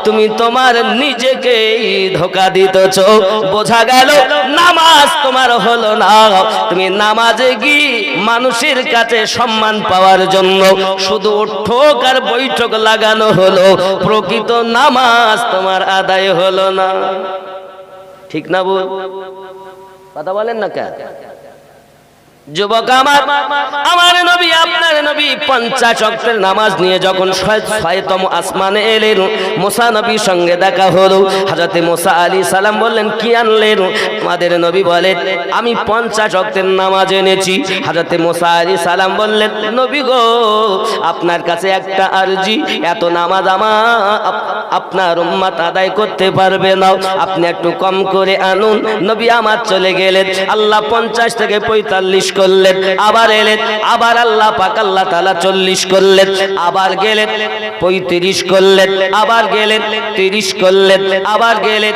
তুমি তোমার নিজেকেই ধোঁকা দিতেছ। বোঝা গেল নামাজ তোমার হলো না। তুমি নামাজে গিয়ে মানুষের কাছে সম্মান পাওয়ার জন্য শুধু উঠোক আর বৈঠক লাগানো হলো, প্রকৃত নামাজ তোমার আদায় হলো না। ঠিক না বল? কথা বলেন না কেন? যুবক আমার, আমার নবী আপনার নবী 50 ওয়াক্তের নামাজ নিয়ে যখন 6তম আসমানে এলেন, মুসা নবীর সঙ্গে দেখা হলো। হযরতে মুসা আলাইহিস সালাম বললেন, কি আনলেন? আমাদের নবী বলেন, আমি 50 ওয়াক্তের নামাজ এনেছি। হযরতে মুসা আলাইহিস সালাম বললেন, নবী গো, আপনার কাছে একটা আরজি, এত নামাজ আপনার উম্মত আদায় করতে পারবে না, আপনি একটু কম করে আনুন। নবী আমার চলে গেলেন। আল্লাহ 50 থেকে 45 করলেন, আবার এলেন, আবার আল্লাহ পাক আল্লাহ তাআলা 40 করলেন, আবার গেলেন 35 করলেন, আবার গেলেন 30 করলেন, আবার গেলেন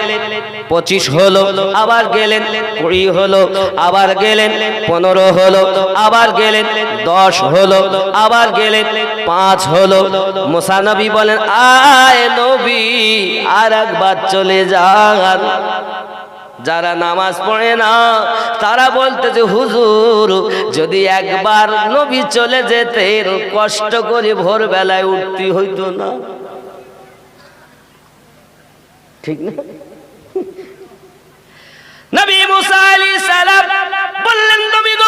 25 হলো, আবার গেলেন 20 হলো, আবার গেলেন 15 হলো, আবার গেলেন 10 হলো, আবার গেলেন 5 হলো। মুসা নবী বলেন, আয় নবী আর একবার চলে যান। যারা নামাজ পড়ে না তারা বলতেছে, হুজুর যদি একবার নবী চলে যেতেন কষ্ট করে ভোরবেলায় উঠতে হইতো না। ঠিক না? নবী মুসা আলাইহিস সালাম বললেন, নবী গো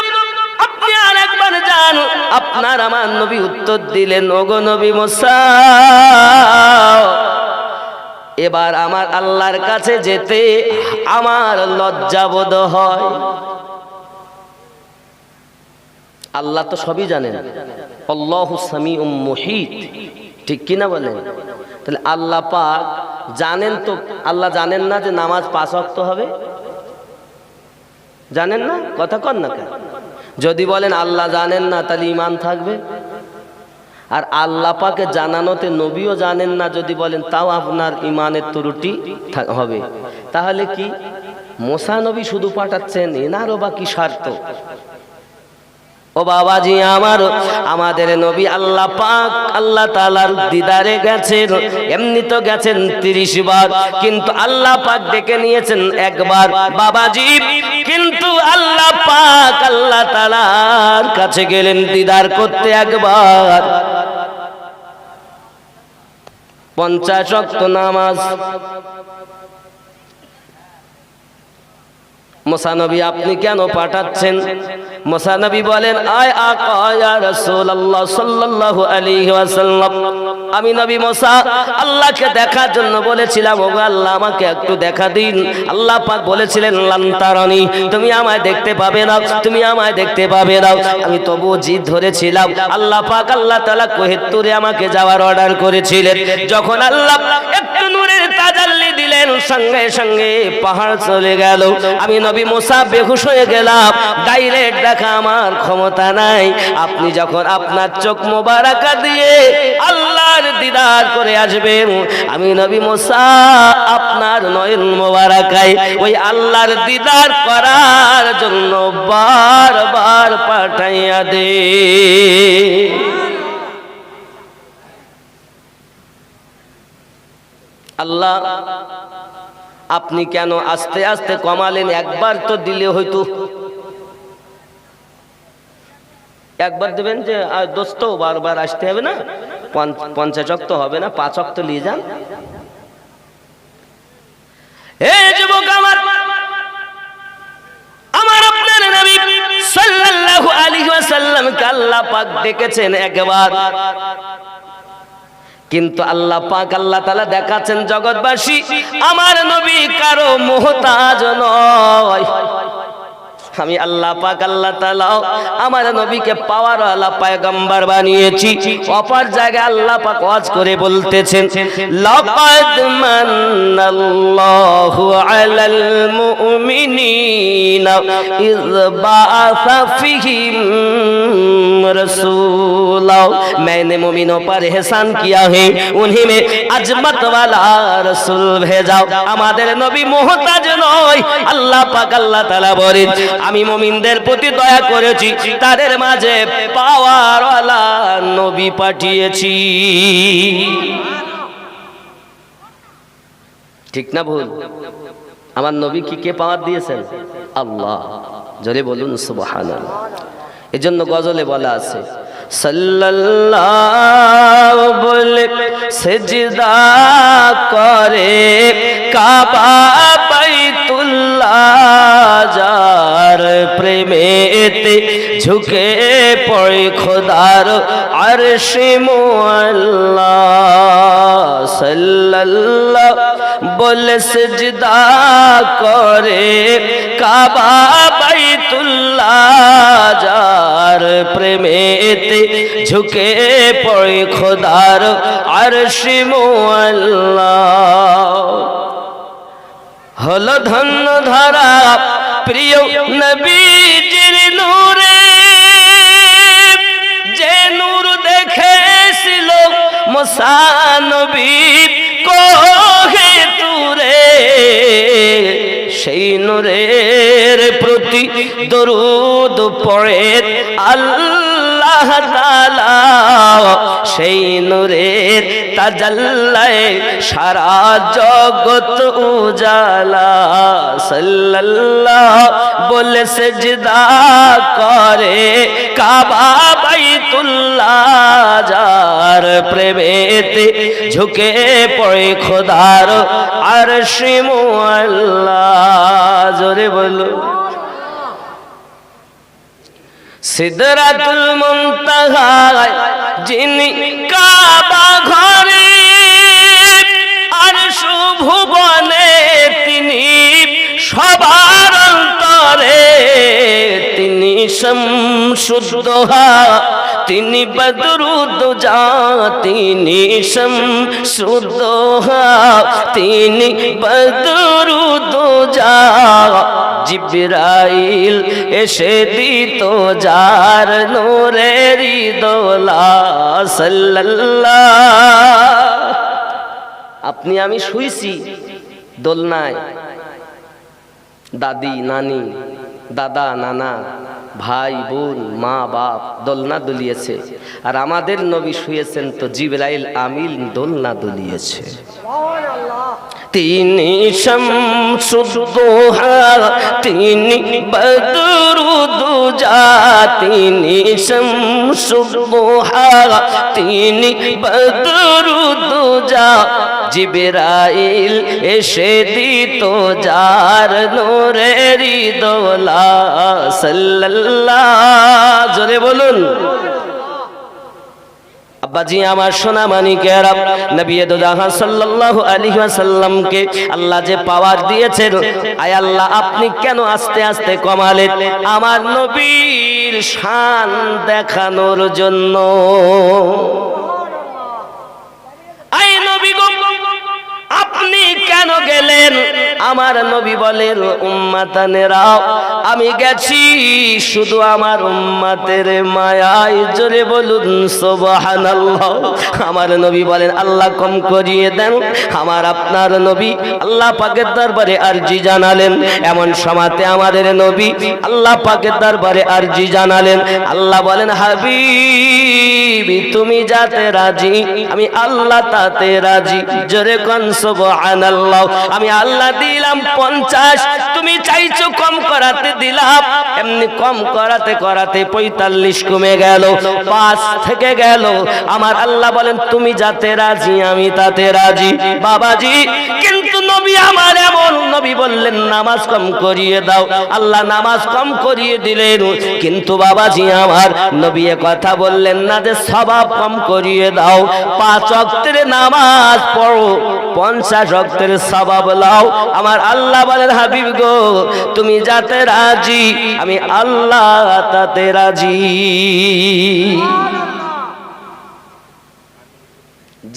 আপনি আর একবার যান। আপনার আমার নবী উত্তর দিলেন, ওগো নবী মুসা, এবার আমার আল্লাহর কাছে যেতে আমার লজ্জাবোধ হয়। আল্লাহ তো সবই জানেন, আল্লাহু সামিউম মুহিত, ঠিক কিনা বলেন? তাহলে আল্লাহ পাক জানেন, তো আল্লাহ জানেন না যে নামাজ 5 ওয়াক্ত হবে? জানেন না? কথা কন না কেন? যদি বলেন আল্লাহ জানেন না তাহলে ঈমান থাকবে। আর আল্লাহ পাকে জানানোতে নবীও জানেন না যদি বলেন, তাও আপনার ঈমানের ত্রুটি হবে। তাহলে কি মুসা নবী শুধু পাঠাচ্ছেন, এনারও বা কি স্বার্থ? ও বাবাজি আমার, আমাদের নবী আল্লাহ পাক আল্লাহ তাআলার দিদারে গেছেন, এমনি তো গেছেন 30 বার, কিন্তু আল্লাহ পাক ডেকে নিয়েছেন একবার বাবাজি। কিন্তু আল্লাহ পাক আল্লাহ তাআলার কাছে গেলেন দিদার করতে একবার। 50 ওয়াক্ত নামাজ মুসা নবী আপনি কেন পাঠাচ্ছেন? মুসা নবী বলেন, আয় আকা ইয়া রাসূলুল্লাহ সাল্লাল্লাহু আলাইহি ওয়াসাল্লাম, আমি নবী মুসা আল্লাহকে দেখার জন্য বলেছিলাম, ওগো আল্লাহ আমাকে একটু দেখা দিন। আল্লাহ পাক বলেছিলেন, লান তারানি, তুমি আমায় দেখতে পাবে না, তুমি আমায় দেখতে পাবে না। আমি তবু জিদ ধরেছিলাম। আল্লাহ পাক আল্লাহ তাআলা কোহের তুরে আমাকে যাওয়ার অর্ডার করেছিলেন। যখন আল্লাহ একটু নূরের তাজাল্লি দিলেন, সঙ্গে সঙ্গে পাহাড় চলে গেল। আমি নবী মুসা বেহুশ হয়ে গেলাম। ডাইরেক্ট দেখা আমার ক্ষমতা নাই। আপনি যখন আপনার চোখ মোবারকা দিয়ে আল্লাহর দিদার করে আসবেন, আমি নবী মুসা আপনার নয়ন মোবারকায় ওই আল্লাহর দিদার করার জন্য বারবার পাঠাইয়া দে। আল্লাহ আপনি কেন আস্তে আস্তে কমালেন? একবার তো দিলে হয়তো। একবার দেবেন যে দোস্ত বারবার আসতে হবে না, 50 ওয়াক্ত হবে না, 5 ওয়াক্ত নিয়ে যান। হে যুবক আমার, আমার আপনার নবী সাল্লাল্লাহু আলাইহি ওয়াসাল্লামকে আল্লাহ পাক ডেকেছেন একবার, কিন্তু আল্লাহ পাক আল্লাহ তাআলা দেখাচ্ছেন জগৎবাসী আমার নবী কারো মুহতাজ নয়। আমি আল্লাহ পাক আল্লাহ তাআলা আমার নবীকে পাওয়ারওয়ালা পয়গম্বর বানিয়েছি। অপর জায়গায় আল্লাহ পাক ওয়াজ করে বলতেছেন, লাকাদ মান্নাল্লাহু আলাল মুমিনিনা ইয বাআসা ফীহিম রাসূলা, मैंने मोमिनों पर एहसान किया है, उन्हीं में अजमत वाला रसूल भेजा। আমাদের নবী মুহতাজ নয়। আল্লাহ পাক আল্লাহ তাআলা বলেন, আমি মুমিনদের প্রতি দয়া করেছি, তাদের মাঝে পাওয়ারওয়ালা নবী পাঠিয়েছি। ঠিক না ভুল? আমার নবী কি কে পাওয়ার দিয়েছেন? আল্লাহ। জোরে বলুন সুবহানাল্লাহ। এজন্য গজলে বলা আছে সাল্লাল্লাহু বলে সিজদা করে কাবা বাইতুল্লাহ যার প্রেমেতে ঝুঁকে পড়ে খোদার আরশে মুআল্লা সাল্লাল্লাহু বলে সিজদা করে কাবা বাইতুল্লাহ যার প্রেমেতে ঝুঁকে পড়ে খোদার আরশে মুআল্লা হলো ধন্য ধরা প্রিয় নবীজির নূরে যে নূর দেখেছিল মুসা নবী কোহে তুরে সেই নূরের প্রতি দরুদ পড়ে আল্লাহ তাআলা সেই নূরের তাজাল্লায় সারা জগৎ উজালা সাল্লাল্লাহু বলে সিজদা করে কাবা বাইতুল্লাহ যার প্রেমেতে ঝুঁকে পড়ে খোদার আরশে মুআল্লা জোরে বলো সিদরাতুল মুনতাহায় যিনি কাবা ঘরে আরশ ভুবনে তিনি সবার অন্তরে তিনি শামসুদ্দোহা তিনি বদরুদ্দোজা তিনি শামসুদ্দোহা তিনি বদরুদ্দোজা জিবরাইল এসে দিত যার নূরের দোলা সাল্লাল্লাহু আপনি আমি শুইছি দোলনায় দাদি নানি দাদা নানা ভাই বোন মা বাপ দোলনা দুলিয়েছে আর আমাদের নবী শুয়েছেন তো জিবরাইল আমিন দোলনা দুলিয়েছে তিনি শামসুদ্দোহা তিনি বদরুদ্দোজা তিনি শামসুদ্দোহা তিনি বদরুদ্দোজা জিবরাইল এসে দিত যার নূরের দোলা সাল্লাল্লাহু জোরে বলুন আব্বাজি আমার সোনা মানিকেরা নবী দোজাহান সাল্লাল্লাহু আলাইহি ওয়াসাল্লামকে আল্লাহ যে পাওয়ার দিয়েছেন আয় আল্লাহ আপনি কেন আস্তে আস্তে কমালেন আমার নবীর শান দেখানোর জন্য আয় নবী গো আপনি কেন গেলেন আমার নবী বলেন উম্মতানেরা আমি গেছি শুধু আমার উম্মতের মায়ায় জোরে বলুন সুবহানাল্লাহ আমার নবী বলেন আল্লাহ কম করিয়ে দেন আমার আপনার নবী আল্লাহ পাকের দরবারে আরজি জানালেন এমন সময়তে আমাদের নবী আল্লাহ পাকের দরবারে আরজি জানালেন আল্লাহ বলেন হাবিবি তুমি যাতে রাজি আমি আল্লাহ তাতে রাজি জোরে কোন সুবহানাল্লাহ আমি আল্লাহ দিলাম 50 তুমি চাইছো কম করাতে দিলাম এমনি কম করাতে করাতে 45 কমে গেল 5 থেকে গেল আমার আল্লাহ বলেন তুমি যাতে রাজি আমি তাতে রাজি বাবাজি কিন্তু নবী আমার এমন নবী বললেন নামাজ কম করিয়ে দাও আল্লাহ নামাজ কম করিয়ে দিলেন কিন্তু বাবাজি আমার নবী কথা বললেন না যে সওয়াব কম করিয়ে দাও 5 ওয়াক্তের নামাজ পড়ো 50 ওয়াক্তের সওয়াব লাও আমার আল্লাহ বলেন হাবিব গো তুমি যাতে রাজি আমি আল্লাহ তাতে রাজি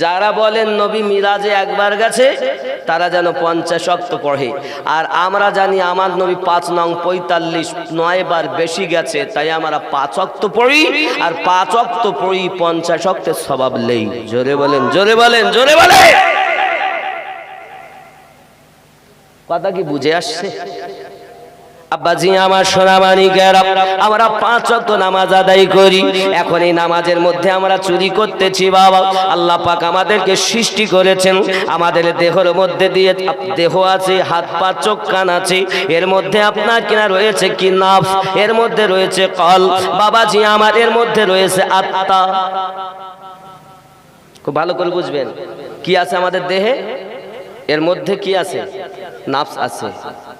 যারা বলেন নবী মিরাজে একবার গেছে তারা যেন 50 ওয়াক্ত পড়ে আর আমরা জানি আমার নবী 5 নং 45 9 বার বেশি গেছে তাই আমরা 5 ওয়াক্ত পড়ি আর 5 ওয়াক্ত পড়ি 50 ওয়াক্তের সওয়াব লই জোরে বলেন জোরে বলেন জোরে বলেন কথা কি বুঝে আসছে আব্বাজি আমার সোনামানিকেরা, আমরা 5 ওয়াক্ত নামাজ আদায় করি, এখন এই নামাজের মধ্যে আমরা চুরি করতেছি বাবা। আল্লাহ পাক আমাদেরকে সৃষ্টি করেছেন, আমাদের দেহের মধ্যে দিয়ে দেহ আছে, হাত পা চোখ কান আছে, এর মধ্যে আপনার কিনা রয়েছে কি নাফস, এর মধ্যে রয়েছে কল, বাবাজি আমার এর মধ্যে রয়েছে আত্মা। খুব ভালো করে বুঝবেন কি আছে আমাদের দেহে, এর মধ্যে কি আছে, নাফস আছে,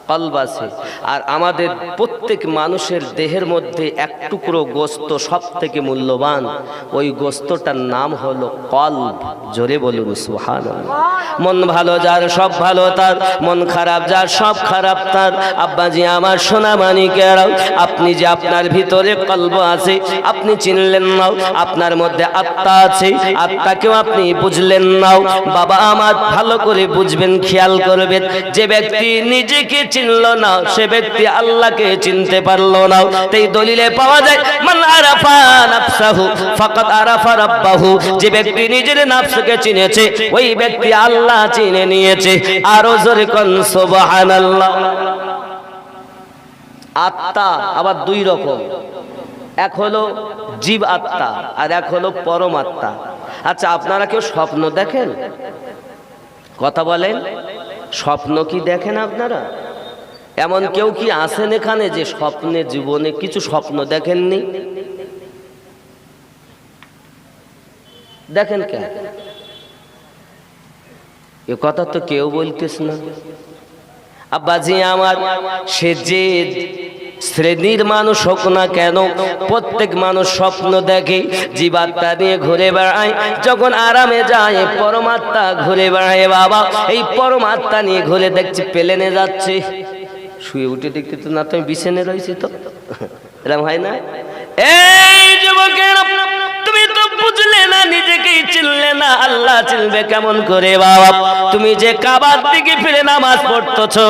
কলব আছে। আর আমাদের প্রত্যেক মানুষের দেহের মধ্যে এক টুকরো গোস্ত সব থেকে মূল্যবান, ওই গোস্তটার নাম হলো কলব। জোরে বলুন সুবহানাল্লাহ। মন ভালো যার সব ভালো তার, মন খারাপ যার সব খারাপ তার। আব্বাজি আমার সোনা মানিকেরা, আপনি যে আপনার ভিতরে কলব আছে আপনি চিনলেন না, আপনার মধ্যে আত্মা আছে, আত্মাকেও আপনি বুঝলেন না। বাবা আমার ভালো করে বুঝবেন, খেয়াল করবেন, যে ব্যক্তি নিজেকে চিনলো না সে ব্যক্তি আল্লাহকে চিনতে পারলো না। তাই দলিলে পাওয়া যায় মান আরাফা নাফসাহু ফাকাদ আরাফা রাব্বাহু, যে ব্যক্তি নিজের নফসকে চিনেছে ওই ব্যক্তি আল্লাহ চিনে নিয়েছে। আরো জোরে কোন সুবহানাল্লাহ। আত্মা আবার দুই রকম, এক হলো জীব আত্মা আর এক হলো পরমাত্মা। আচ্ছা, আপনারা কেউ স্বপ্ন দেখেন? কথা বলেন, স্বপ্ন কি দেখেন আপনারা? এমন কেউ কি আছেন এখানে যে স্বপ্নে জীবনে কিছু স্বপ্ন দেখেননি? দেখেন কেন? এ কথা তো কেউ বলতেছ না। আব্বাজি আমার, সে যে শ্রেণীর মানুষ হোক না কেন, প্রত্যেক মানুষ স্বপ্ন দেখে, জীবাত্মা নিয়ে ঘুরে বেড়ায়। যখন আরামে যায় পরমাত্মা ঘুরে বেড়ায় বাবা। এই পরমাত্মা নিয়ে ঘুরে দেখছি প্লেনে যাচ্ছে, শুয়ে উঠে দেখতে তো না, তুমি বিছানে রয়েছি তো, এরকম হয় না? এই যুবকেরা, তুমি তো বুঝলে না, নিজেকেই চিনলে না, আল্লাহ চিনবে কেমন করে বাবা? তুমি যে কাবার দিকে ফিরে নামাজ পড়তেছো,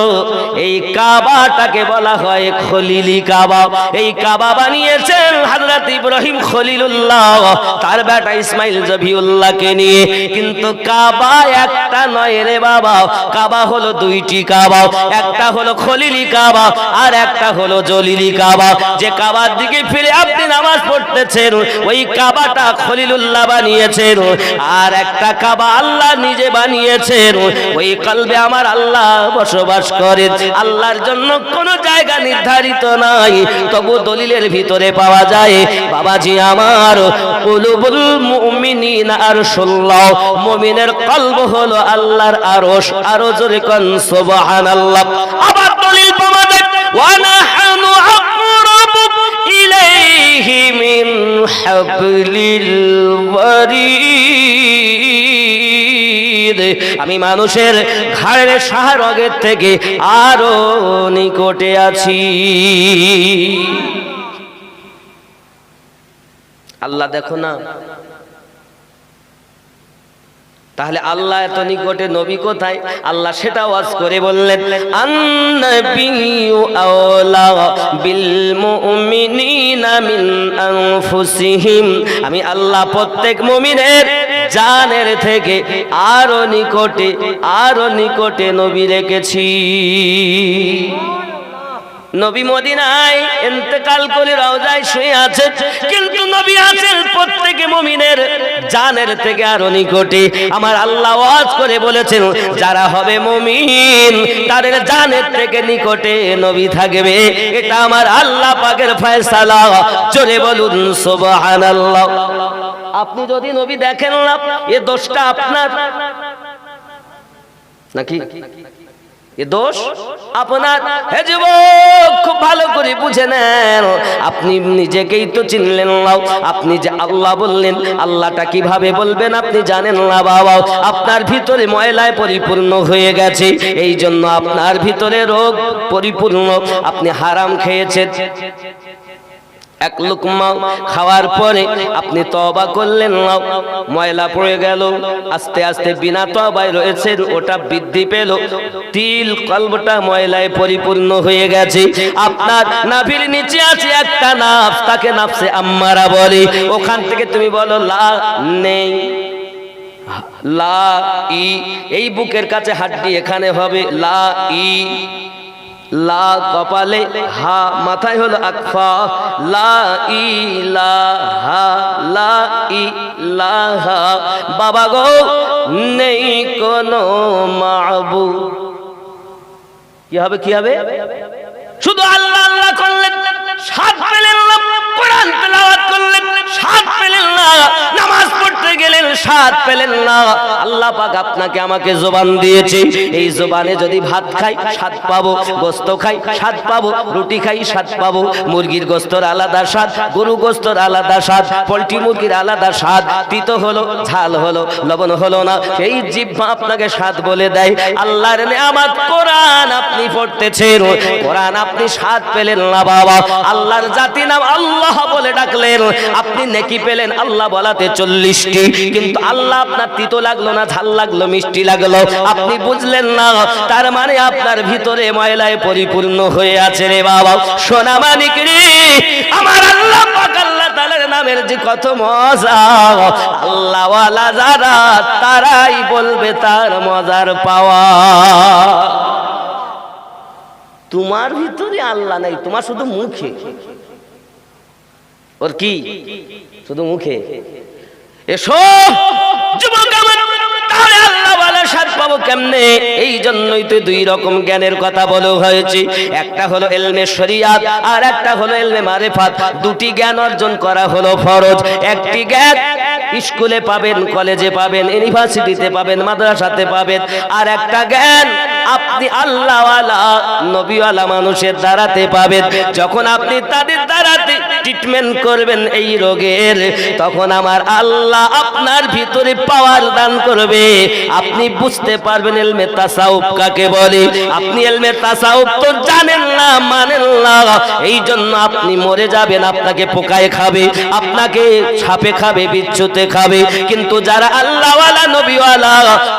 এই কাবাটাকে বলা হয় খলিলি কাবা। এই কাবা বানিয়েছেন হযরত ইব্রাহিম খলিলুল্লাহ তার বেটা ইসমাইল জবিউল্লাহকে নিয়ে। কিন্তু কাবা একটা নয় রে বাবা, কাবা হলো দুইটি কাবা, একটা হলো খলিলি কাবা আর একটা হলো জলিলি কাবা। যে কাবার দিকে ফিরে আপনি নামাজ পড়তেছেন ওই কাবাটা খলিলুল্লাহ বানিয়েছেন, আর একটা কাবা আল্লাহ নিজে বানিয়েছেন। ওই কলবে আমার আল্লাহ বসবাস করেন। আল্লাহর জন্য কোনো জায়গা নির্ধারিত নাই, তবু দলিলের ভিতরে পাওয়া যায় বাবাজি আমার, কুলুবুল মুমিনিনা আরশুল্লাহ, মুমিনের কলব হলো আল্লাহর আরশ। আরো জোরে কোন সুবহানাল্লাহ। আবার দলিল পাওয়া যায় ওয়া নাহনু আকরাবু ইলাইহি মিন হাবলিল ওয়ারিদ, আমি মানুষের ঘাড়ের শাহরগের থেকে আরো নিকটে আছি। আল্লাহ দেখো না, তাহলে আল্লাহ এত নিকটে, নবী কোথায়? আল্লাহ সেটা ওয়াজ করে বললেন, আন-নাবিয়্যু আওলা বিল মুমিনিনা মিন আনফুসিহিম, আমি আল্লাহ প্রত্যেক মুমিনের জানের থেকে আরো নিকটে নবী রেখেছি। নবী মদিনায় ইন্তেকাল করে রওজায় শুয়ে আছেন, কিন্তু নবী আছেন প্রত্যেক মুমিনের জানের থেকে আরো নিকটে। আমার আল্লাহ ওয়াজ করে বলেছেন, যারা হবে মুমিন তাদের জানের থেকে নিকটে নবী থাকবে। এটা আমার আল্লাহ পাকের ফয়সালা। জোরে বলুন সুবহানাল্লাহ। আপনি যদি নবী দেখেন না, এ দোষটা আপনার নাকি? এ দোষ আপনার। হে যুবক, খুব ভালো করে বুঝে নেন, আপনি নিজেকেই তো চিনলেন না। আপনি যে আল্লাহ বললেন, আল্লাহটা কিভাবে বলবেন আপনি জানেন না বাবা। আপনার ভিতরে ময়লায় পরিপূর্ণ হয়ে গেছে, এই জন্য আপনার ভিতরে রোগ পরিপূর্ণ। আপনি হারাম খেয়েছেন, এক লুকমা খাওয়ার পরে আপনি তওবা করলেন না, ময়লা পড়ে গেল, আস্তে আস্তে বিনা তওবায় রয়েছেন, ওটা বৃদ্ধি পেল, তিল কলবটা ময়লায় পরিপূর্ণ হয়ে গেছে। আপনার নাভির নিচে আছে একটা নাফস, তাকে নাফসে আম্মারা বলে। ওখান থেকে তুমি বলো লা নেই, লা ই, এই বুকের কাছে হাড্ডি, এখানে হবে লা ই। লা কপালে, হা মাথায় হলো আকফা, লা ইলাহা, লা ইলাহা। বাবা গো নেই কোনো মাবুদ। কি হবে, কি হবে? শুধু আল্লাহ আল্লাহ করলেন, স্বাদ পেলেন না। কোরআন তেলাওয়াত করলেন, স্বাদ পেলেন না। নামাজ পড়তে গেলেন, স্বাদ পেলেন না। আল্লাহ পাক আপনাকে আমাকে জবান দিয়েছে, এই জবানে যদি ভাত খাই স্বাদ পাবো, গোস্ত খাই স্বাদ পাবো, রুটি খাই স্বাদ পাবো। মুরগির গোস্তর আলাদা স্বাদ, গরু গোস্তর আলাদা স্বাদ, পোল্ট্রি মুরগির আলাদা স্বাদ। তিতো হলো, ঝাল হলো, লবণ হলো না, এই জিহ্বা আপনাকে স্বাদ বলে দেয়। আল্লাহর নেয়ামত কোরআন আপনি পড়তেছেন, কোরআন আপনি স্বাদ পেলেন না বাবা। আল্লাহর জাতি নাম আল্লাহ বলে ডাকলেন, আপনি নেকি পেলেন আল্লাহ বলাতে 40টি, কিন্তু আল্লাহ আপনার তিতো লাগলো না, ঝাল লাগলো, মিষ্টি লাগলো, আপনি বুঝলেন না। তার মানে আপনার ভিতরে ময়লায় পরিপূর্ণ হয়ে আছে রে বাবা। সোনা মানিক রে, আমার আল্লাহ পাক আল্লাহ তাআলার নামের যে কত মজা, আল্লাহ ওয়ালা যারা তারাই বলবে তার মজার পাওয়া। তোমার ভিতরে আল্লাহ নাই, তোমার শুধু মুখে। ওর কি শুধু মুখে? এসো যুবক আমার, তাহলে আল্লাহ ওয়ালা স্বাদ পাবো কেমনে? এই জন্যই তো দুই রকম জ্ঞানের কথা বলা হয়েছে, একটা হলো ইলমে শরিয়াত আর একটা হলো ইলমে মারিফাত। দুটি জ্ঞান অর্জন করা হলো ফরজ। একটি জ্ঞান স্কুলে পাবেন, কলেজে পাবেন, ইউনিভার্সিটিতে পাবেন, মাদ্রাসাতে পাবেন। আর একটা জ্ঞান আপনি আল্লাহওয়ালা নবীওয়ালা মানুষের দ্বারাতে পাবেন। যখন আপনি তাদের দ্বারাতে ট্রিটমেন্ট করবেন এই রোগের, তখন আমার আল্লাহ আপনার ভিতরে পাওয়ার দান করবে। আপনি বুঝতে পারবেন ইলমে তাসাউফ কাকে বলে। আপনি ইলমে তাসাউফ তো জানেন না, মানেন না, এই জন্য আপনি মরে যাবেন। আপনাকে পোকায় খাবে, আপনাকে সাপে খাবে, বিচ্ছুতে খাবে। কিন্তু যারা আল্লাহওয়ালা নবীওয়ালা,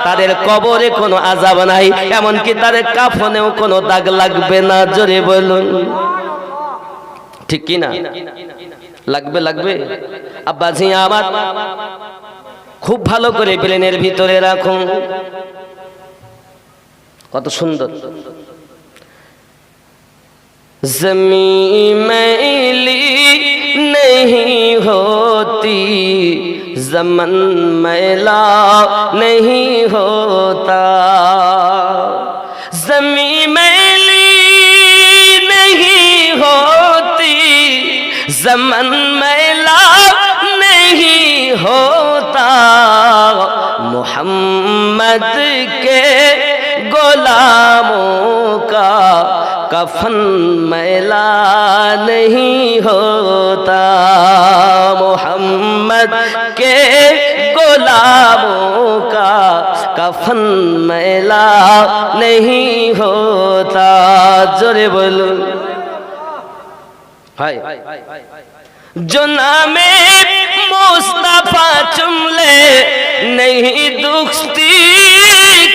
তাদের কবরে কোনো আযাব নাই, এমনকি তাদের কাফনেও কোনো দাগ লাগবে না। জোরে বলুন ঠিক কি না? লাগবে, লাগবে। আব্বাজি আমার খুব ভালো করে প্লেনের ভিতরে রাখুন, কত সুন্দর। ज़मीं मैली नहीं होती, ज़मन मैला नहीं होता। ज़मीं मैली नहीं होती, ज़मन मैला नहीं होता। मोहम्मद के गुलामों का कफन मैला नहीं होता। मोहम्मद के गुलामों का कफन मैला नहीं होता। जोरे बोलो भाई। जो नामे मुस्तफा चुमले नहीं दुखती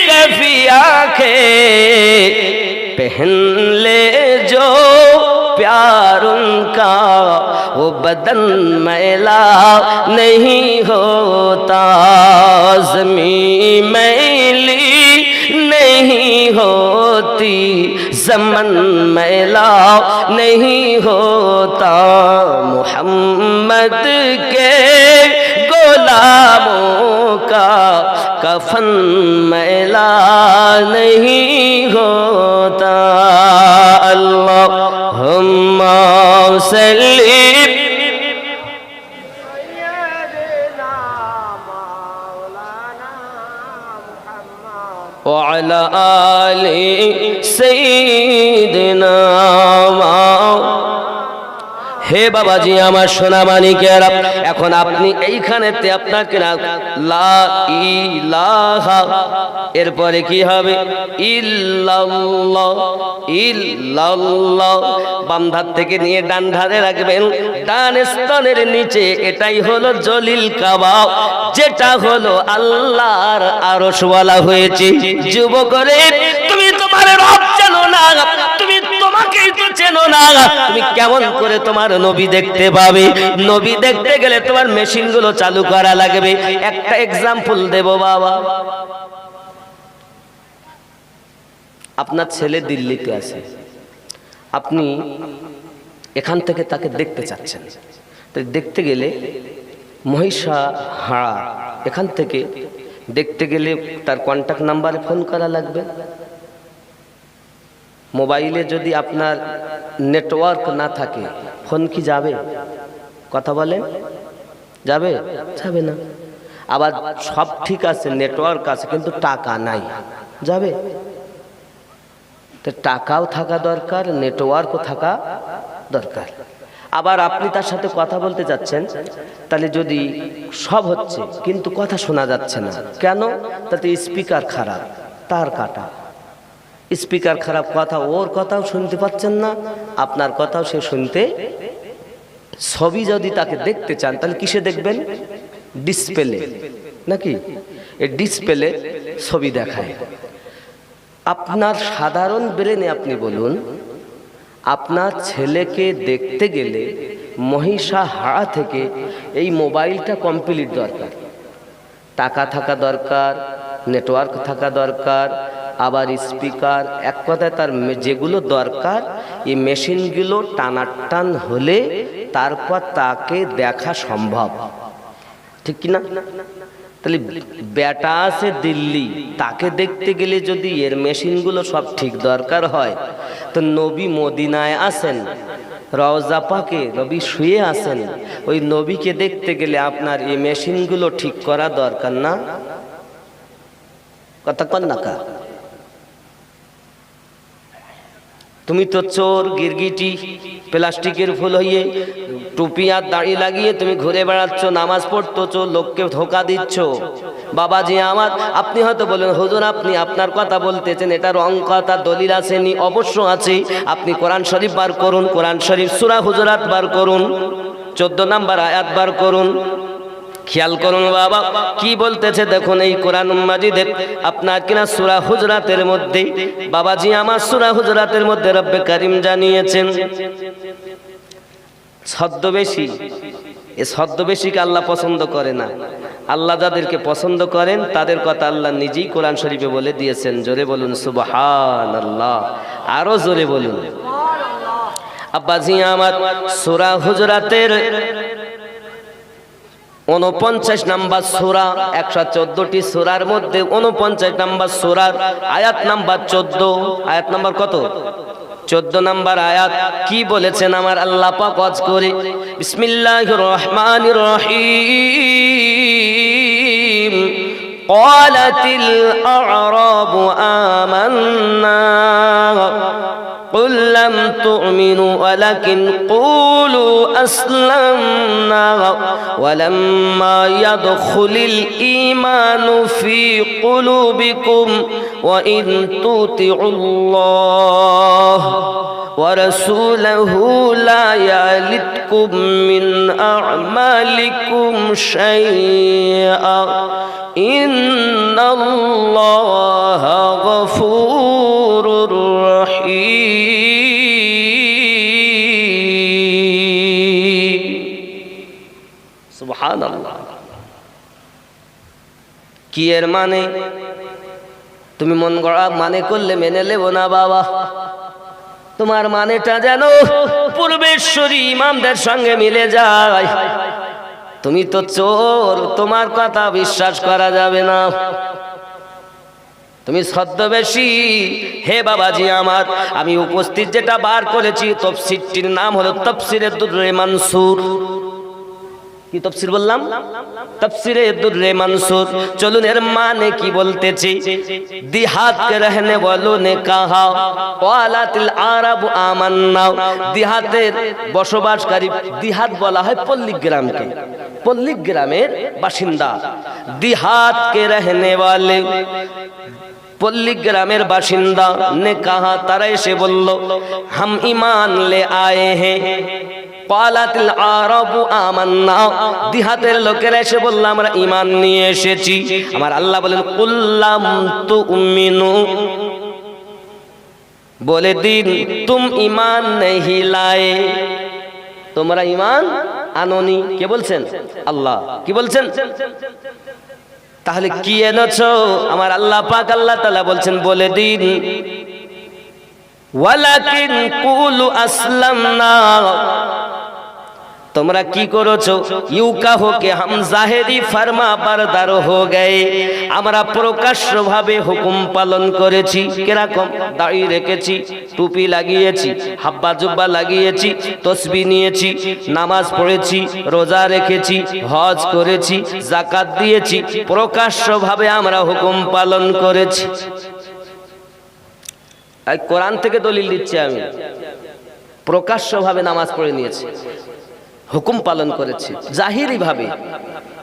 कभी आंखें, पहन ले जो प्यार उनका वो बदन मैला नहीं होता। ज़मीं मैली नहीं होती, ज़मन मैला नहीं होता। मोहम्मद के गुलामों का कफन मैला नहीं होता। अल्लाहुम्मा सल्ली वअला आलि सय्यिदिना। হে বাবাজি আমার সোনা মানিকেরা, এখন আপনি এইখানেতে আপনাকে লা ইলাহা, এরপরে কি হবে? ইল্লাল্লাহ, ইল্লাল্লাহ। বাম ধার থেকে নিয়ে ডান ধারে রাখবেন, ডান স্তনের নিচে। এটাই হলো জলিল কাবা, যেটা হলো আল্লাহর আরশ বলা হয়েছে। যুবকরে, তুমি তোমার রব জানো না, তুমি তোমাকেই তো চেনো না, তুমি কেমন করে তোমার নবী দেখতে পাবে? নবী দেখতে গেলে তোমার মেশিনগুলো চালু করা লাগবে। একটা এক্সাম্পল দেব বাবা। আপনার ছেলে দিল্লিতে আছে, আপনি এখান থেকে তাকে দেখতে চাচ্ছেন, তো দেখতে গেলে মহিষা হাড়া এখান থেকে দেখতে গেলে তার কন্ট্যাক্ট নাম্বারে ফোন করা লাগবে। মোবাইলে যদি আপনার নেটওয়ার্ক না থাকে ফোন কি যাবে? কথা বলেন, যাবে? যাবে না। আবার সব ঠিক আছে, নেটওয়ার্ক আছে, কিন্তু টাকা নাই, যাবে? তো টাকাও থাকা দরকার, নেটওয়ার্কও থাকা দরকার। আবার আপনি তার সাথে কথা বলতে যাচ্ছেন, তাহলে যদি সব হচ্ছে কিন্তু কথা শোনা যাচ্ছে না, কেন? তাতে স্পিকার খারাপ, তার কাটা, স্পিকার খারাপ, কথা ওর কথাও শুনতে পাচ্ছেন না, আপনার কথাও সে শুনতে। ছবি যদি তাকে দেখতে চান তাহলে কিসে দেখবেন? ডিসপ্লে, নাকি? এই ডিসপ্লে ছবি দেখায়। আপনার সাধারণ ব্রেনে আপনি বলুন, আপনার ছেলেকে দেখতে গেলে মহিষা হাড়া থেকে এই মোবাইলটা কমপ্লিট দরকার, টাকা থাকা দরকার, নেটওয়ার্ক থাকা দরকার, আবার স্পিকার, এক কথায় তার যেগুলো দরকার এই মেশিনগুলো টানাটান হলে তারপর তাকে দেখা সম্ভব, ঠিক কিনা? তাহলে বেটা আছে দিল্লি, তাকে দেখতে গেলে যদি এর মেশিনগুলো সব ঠিক দরকার হয়, তো নবী মদিনায় আছেন, রওজা পাকে নবী শুয়ে আছেন, ওই নবীকে দেখতে গেলে আপনার এই মেশিনগুলো ঠিক করা দরকার না? কথা কন না কা? তুমি তো চোর, গিরগিটি, প্লাস্টিকের ফুল হইয়ে টুপি আর দাড়ি লাগিয়ে তুমি ঘুরে বেড়াচ্ছ, নামাজ পড়তেছো, লোককে ধোকা দিচ্ছ। বাবাজি আমার, আপনি হয়তো বলেন হুজুর আপনি আপনার কথা বলতেছেন, এটা রং কথা, দলিল আসেনি। অবশ্য আছে, আপনি কোরআন শরীফ বার করুন, কোরআন শরীফ সূরা হুজুরাত বার করুন, 14 নম্বর আয়াত বার করুন, খেয়াল করুন বাবা কি বলতেছে দেখুন। এই কোরআন মাজিদের আপনার কিনা সূরা হুজরাতের মধ্যে, বাবাজি আমার, সূরা হুজরাতের মধ্যে রব্বে কারীম জানিয়েছেন ছদ্মবেশী, এই ছদ্মবেশীকে আল্লাহ পছন্দ করে না। আল্লাহ যাদেরকে পছন্দ করেন তাদের কথা আল্লাহ নিজেই কোরআন শরীফে বলে দিয়েছেন। জোরে বলুন সুবহানাল্লাহ, আরো জোরে বলুন। আব্বাজি আমার, সূরা হুজরাতের 49 নম্বর সূরা, 114টি সূরার মধ্যে 49 নম্বর সূরার আয়াত নাম্বার 14। আয়াত নাম্বার কত? 14 নম্বর আয়াত। কি বলেছেন আমার আল্লাহ পাক ওয়াজ করে? বিসমিল্লাহির রহমানির রহিম। ক্বালাতিল আ'রাবু আমান্না قل لم تؤمنوا ولكن قولوا أسلمنا ولما يدخل الإيمان في قلوبكم وإن تطيعوا الله ورسوله لا يلتكم من أعمالكم شيئا إن الله غفور رحيم سبحان الله। কি এর মানে? তুমি মন গড়া মানে করলে মেনে নেব না বাবা, তোমার মানেটা যেন পূর্বেশ্বরী ইমামদের সঙ্গে মিলে যায়। তুমি তো চোর, তোমার কথা বিশ্বাস করা যাবে না, তুমি ছদ্মবেশী। হে বাবাজি আমার, আমি উপস্থিত যেটা বার করেছি তাফসীরটির নাম হলো তাফসীরে দুররে মানসুর। কি তাফসীর বললাম? তাফসীরে দুররে মানসুর। চলুন এর মানে কি বলতেছি। দিহাত কে রহনে ওয়ালো নে কাহা ওয়ালাতিল আরাবু আমান্না, দিহাতের বসবাসকারী, দিহাত বলা হয় পল্লীগ্রামকে, পল্লীগ্রামের বাসিন্দা। দিহাত কে রহনে ওয়ালে, পল্লীগ্রামের বাসিন্দা, নে কাহা, তারা এসে বলল হাম ঈমান লে আয়ে হে। ক্বালাতিল আরাবু আমান্না, দিহাতের লোকেরা এসে বলল আমরা ঈমান নিয়ে এসেছি। আমার আল্লাহ বলেন কুল লাম তুমিনু, বলে দিন তুম ঈমান নেহি লায়ে, তোমরা ঈমান আনোনি। কে বলছেন? আল্লাহ। কি বলছেন? তাহলে কি এনেছো? আমার আল্লাহ পাক আল্লাহ তাআলা বলছেন বলে দিন ওয়ালাকিন কুলু আসলামনা, তোমরা কি করেছো? ইউকা হোকে হাম জাহেরি ফরমা বরদার হো গয়ে, আমরা প্রকাশ্যভাবে হুকুম পালন করেছি। কিরকম? দাড়ি রেখেছি, টুপি লাগিয়েছি, হাব্বা জুব্বা লাগিয়েছি, তসবিহ নিয়েছি, নামাজ পড়েছি, রোজা রেখেছি, হজ করেছি, যাকাত দিয়েছি, প্রকাশ্যভাবে আমরা হুকুম পালন করেছি। এই কোরআন থেকে দলিল দিচ্ছি আমি, প্রকাশ্যভাবে নামাজ পড়ে নিয়েছি, হুকুম পালন করেছি। জাহিরি ভাবে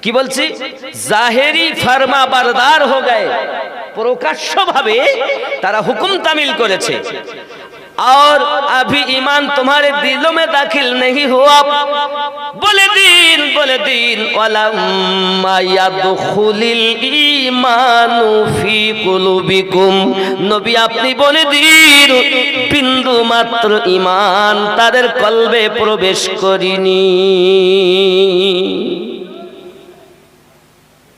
কি বলছি? জাহেরি ফরমা বরদার হো গয়ে, প্রকাশ্যভাবে তারা হুকুম তামিল করেছে। और अभी ईमान तुम्हारे दिलों में दाखिल नहीं हुआ, बोले दीन वलम्मा यदखुलिल ईमानु फी कुलुबिकुम, नबी আপনি বলে দিন বিন্দু মাত্র ঈমান তাদের কলবে প্রবেশ করিনি।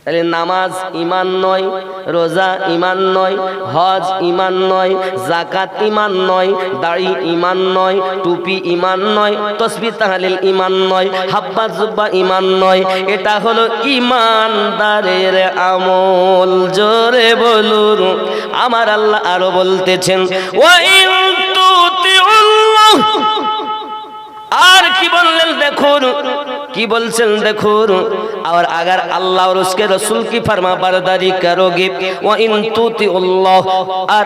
তাহলে নামাজ ঈমান নয়, রোজা ঈমান নয়, হজ ঈমান নয়, যাকাত ঈমান নয়, দাড়ি ঈমান নয়, টুপি ঈমান নয়, তাসবিহ তাহলিল ঈমান নয়, হাব্বা জুব্বা ঈমান নয়। এটা হলো ঈমানদারের আমল। জোরে বলুন আমার আল্লাহ। আরো বলতেছেন ওয়া ইন তুতিউল্লাহ, আর কি বললেন দেখুন, কি বলছেন দেখুন, और अगर अल्लाह और उसके रसूल की फरमा बरदारी करोगे, व इन तुतिउल्लाह, और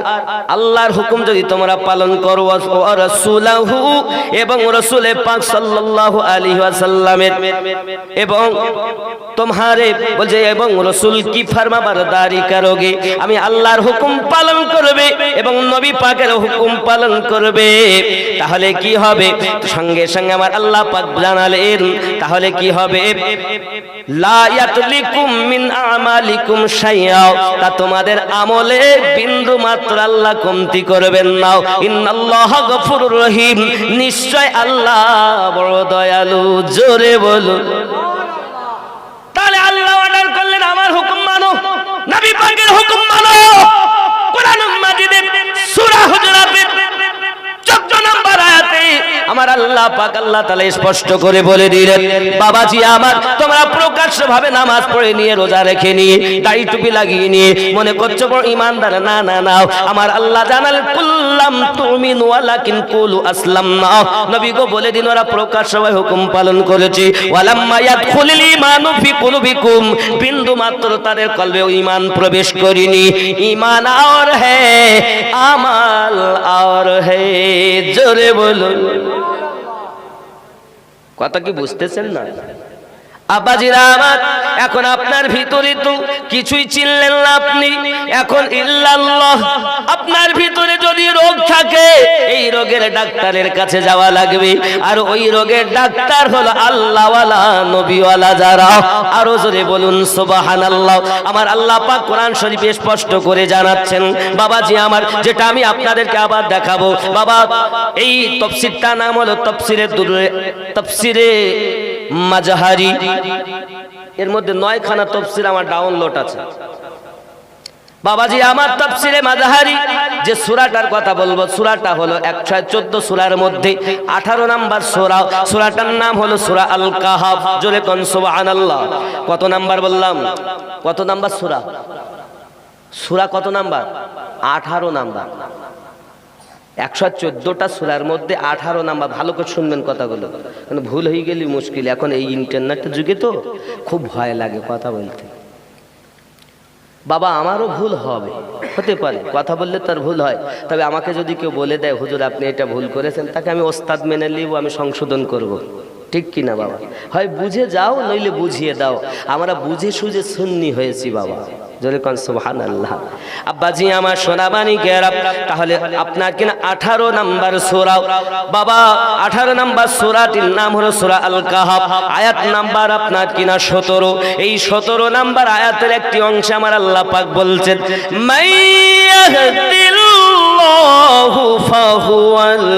আল্লাহর হুকুম যদি তোমরা পালন করো, ও রাসূলহু, এবং রাসূল পাক সাল্লাল্লাহু আলাইহি ওয়াসাল্লামের, এবং তোমারে বলছে এবং রাসূল কি ফরমা বরদারি করোগে, আমি আল্লাহর হুকুম পালন করবে এবং নবী পাকের হুকুম পালন করবে, তাহলে কি হবে? সঙ্গে সঙ্গে আমার আল্লাহ পাক জানালেন তাহলে কি হবে? লা ইয়াতলিকুম মিন আমালিকুম শাইআ, তা তোমাদের আমলে বিন্দু মাত্র আল্লাহ কমতি করবেন না। ইন্নাল্লাহা গফুরুর রহিম, নিশ্চয় আল্লাহ বড় দয়ালু। জোরে বলুন। তাহলে আল্লাহ অর্ডার করলেন আমার হুকুম মানো, নবী পাকের হুকুম মানো। কোরআন মাজিদে সূরা হুজুরাতের 14 নম্বর আয়াতে আমার আল্লাহ পাক আল্লাহ তাআলা স্পষ্ট করে বলে দিলেন, বাবাজি আমার, তোমরা প্রকাশ্যভাবে নামাজ পড়ে নিয়ে, রোজা রেখে নিয়ে, দাড়ি টুপি লাগিয়ে নিয়ে মনে করছো বড় ঈমানদার, না না না, আমার আল্লাহ জানাল কুল্লাম তুমিনু ওয়ালাকিন কুলু আসলামনা, নবী গো বলে দিন ওরা প্রকাশ্যভাবে হুকুম পালন করেছে। ওয়ালাম্মা ইয়াদখুলিল ঈমানু ফি কুলুবিকুম, বিন্দু মাত্র তাদের কলবে ঈমান প্রবেশ করিনি। ঈমান और है, আমাল और है। জোরে বলুন। কথা কি বুঝতেছেন না? আব্বাজিরা আমার, এখন আপনার ভিতরে তো কিছুই চিনলেন না আপনি। এখন ইল্লাল্লাহ, আপনার ভিতরে যদি রোগ থাকে, এই রোগের ডাক্তারের কাছে যাওয়া লাগবে। আর ওই রোগের ডাক্তার হলো আল্লাহওয়ালা, নবীওয়ালা যারা। আরো জোরে বলুন সুবহানাল্লাহ। আমার আল্লাহ পাক কোরআন শরীফে স্পষ্ট করে জানাচ্ছেন, বাবাজি আমার, যেটা আমি আপনাদেরকে আবার দেখাবো। বাবা, এই তাফসীরটা নাম হলো তাফসীরে মাজাহারি। এর মধ্যে 9 খানা তাফসীর আমার ডাউনলোড আছে। বাবাজি আমার, তাফসীরে মাজাহারি যে সূরাটার কথা বলবো, সূরাটা হলো 114 সূরার মধ্যে 18 নাম্বার সূরা। সূরাটার নাম হলো সূরা আল কাহাফ। জোরে কোন সুবহানাল্লাহ। কত নাম্বার বললাম? কত নাম্বার সূরা? সূরা কত নাম্বার? 18 নাম্বার। 114টা সূরার মধ্যে 18 নাম্বার। ভালো করে শুনবেন কথাগুলো, কারণ ভুল হয়ে গেলে মুশকিল। এখন এই ইন্টারনেটের যুগে তো খুব ভয় লাগে কথা বলতে। বাবা, আমারও ভুল হবে, হতে পারে, কথা বললে তার ভুল হয়। তবে আমাকে যদি কেউ বলে দেয় হুজুর আপনি এটা ভুল করেছেন, তাকে আমি ওস্তাদ মেনে নিব, আমি সংশোধন করব। ঠিক কিনা বাবা? হয় বুঝে যাও, নইলে বুঝিয়ে দাও। আমরা বুঝে সুঝে সুন্নি হয়েছি বাবা। জোরে কোন সুবহানাল্লাহ। আব্বাজি আমার, সোনাবানি কেরাম, তাহলে আপনার কিনা 18 নাম্বার সূরা। বাবা 18 নাম্বার সূরাটির নাম হলো সূরা আল কাহাফ। আয়াত নাম্বার আপনার কিনা 17। এই 17 নাম্বার আয়াতের একটি অংশে আমার আল্লাহ পাক বলছেন, মাইয়াহদিল্লাহু ফাহুয়াল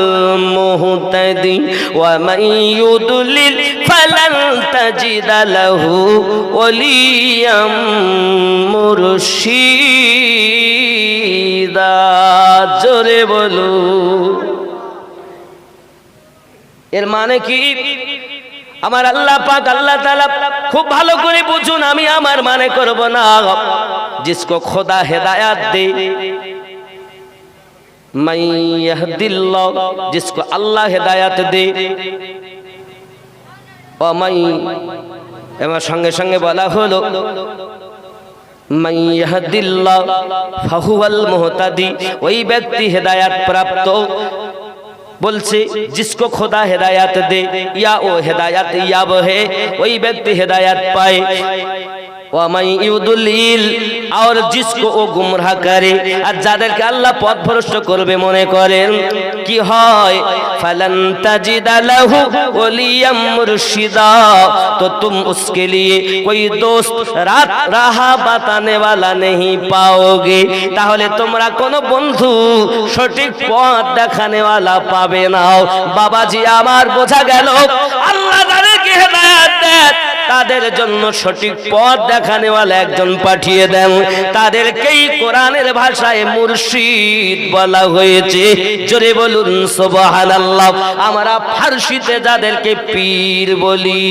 মুহতাদি ওয়া মান ইউদলিল ফালান তাজিদা লাহু ওয়ালিয়াম মুরশিদা। জোরে বলু। এর মানে কি? আমার আল্লাহ পাক আল্লাহ তাআলা খুব ভালো করে বুঝুন, আমি আমার মানে করব না। जिसको खुदा हिदायत दे, मैं यहदिल्लाह, जिसको अल्लाह हिदायत दे, और मैं एवं संगे संगे बोला हलो मैं यहदिल्लाह फहुवल मुहतादी, वही व्यक्ति हिदायत प्राप्त बोलছে जिसको खुदा हिदायत दे या वो हिदायत याब है, वही व्यक्ति हिदायत पाए। और जिसको वो गुमराह करे, और যাদেরকে আল্লাহ পথভ্রষ্ট করবে মনে করেন, কি হয় फलन तजिद लहु वलियम मुर्शिदा, तो तुम उसके लिए कोई दोस्त रात राह बताने वाला नहीं पाओगे। তাহলে তোমরা কোনো বন্ধু সঠিক পথ দেখানে वाला পাবে না। বাবাজি আমার বোঝা গেল, আল্লাহ যাদেরকে হেদায়েত দেন তাদের জন্য সঠিক পথ দেখানেওয়ালা একজন পাঠিয়ে দেন, তাদেরকেই কোরআনের ভাষায় মুর্শিদ বলা হয়েছে। জোরে বলুন সুবহানাল্লাহ। আমরা ফারসিতে যাদেরকে পীর বলি।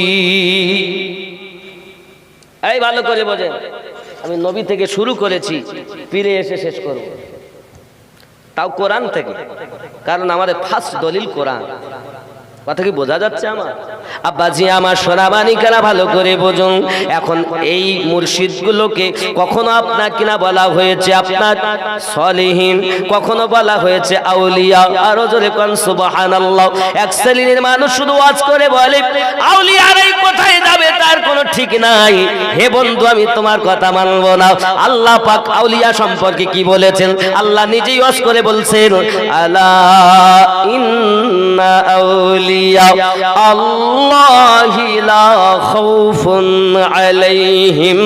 এই ভালো করে বোঝেন, আমি নবী থেকে শুরু করেছি, পীরে এসে শেষ করব, তাও কোরআন থেকে, কারণ আমাদের ফার্স্ট দলিল কোরআন। কথা কি বোঝা যাচ্ছে আমার? আব্বাজি আমার সোনাবানিকারা ভালো করে বুঝুন। এখন এই মুর্শিদগুলোকে কখনো আপনার কিনা বলা হয়েছে আপনার সলিহিন, কখনো বলা হয়েছে আউলিয়া। আরো জোরে কোন সুবহানাল্লাহ। এক শ্রেণীর মানুষ শুধু ওয়াজ করে বলে আউলিয়ারাই কোথায় যাবে তার কোনো ঠিক নাই। হে বন্ধু, আমি তোমার কথা মানব না। আল্লাহ পাক আউলিয়া সম্পর্কে কি বলেছেন? আল্লাহ নিজেই ওয়াজ করে বলছেন, আলা ইন্না আউলিয়া আল্লাহি লা খাউফুন আলাইহিম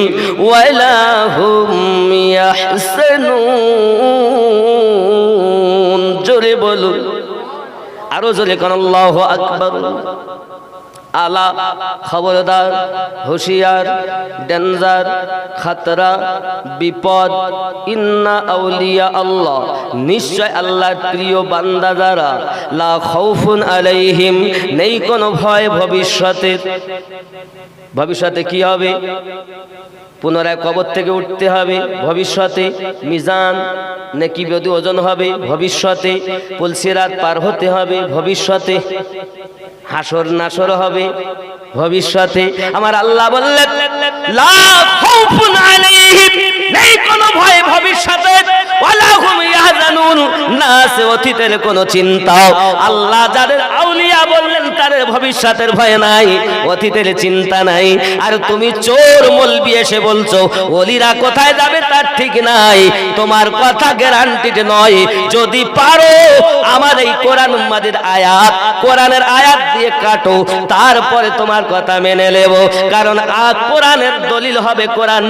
ওয়া লা হুম ইয়াহসানুন। জোরে বলুন, আরো জোরে কোন আল্লাহু আকবার। আলা খবরদার, হুশিয়ার, ডেঞ্জার, খতরা, বিপদ। ইন্না আউলিয়া আল্লাহ, নিশ্চয় আল্লাহর প্রিয় বান্দা যারা, লা খাউফুন আলাইহিম, নেই কোনো ভয় ভবিষ্যতে। ভবিষ্যতে কি হবে? পুনরায় কবর থেকে উঠতে হবে ভবিষ্যতে, মিজান নেকি বেদি ওজন হবে ভবিষ্যতে, পুলসিরাত পার হতে হবে ভবিষ্যতে, হাসর নাসর হবে ভবিষ্যতে। আমার আল্লাহ বললেন লা খাউফুন আলাইহিম, নেই কোনো ভয় ভবিষ্যতে, ওয়ালা হুম ইয়াহজানুন, না আছে অতীতের কোনো চিন্তা। আল্লাহ যাদের আউলিয়া বললেন তাদের ভবিষ্যতের ভয় নাই, অতীতের চিন্তা নাই। আর তুমি চোর মলবি এসে বলছো ওলিরা কোথায় যাবে তার ঠিক নাই, তোমার কথা গ্যারান্টিড নয়। যদি পারো আমার এই কোরআন মাজিদ আয়াত, কোরআনের আয়াত দিয়ে কাটো, তারপরে তোমার কথা মেনে নেব, কারণ কোরআনের দলিল হবে কোরআন।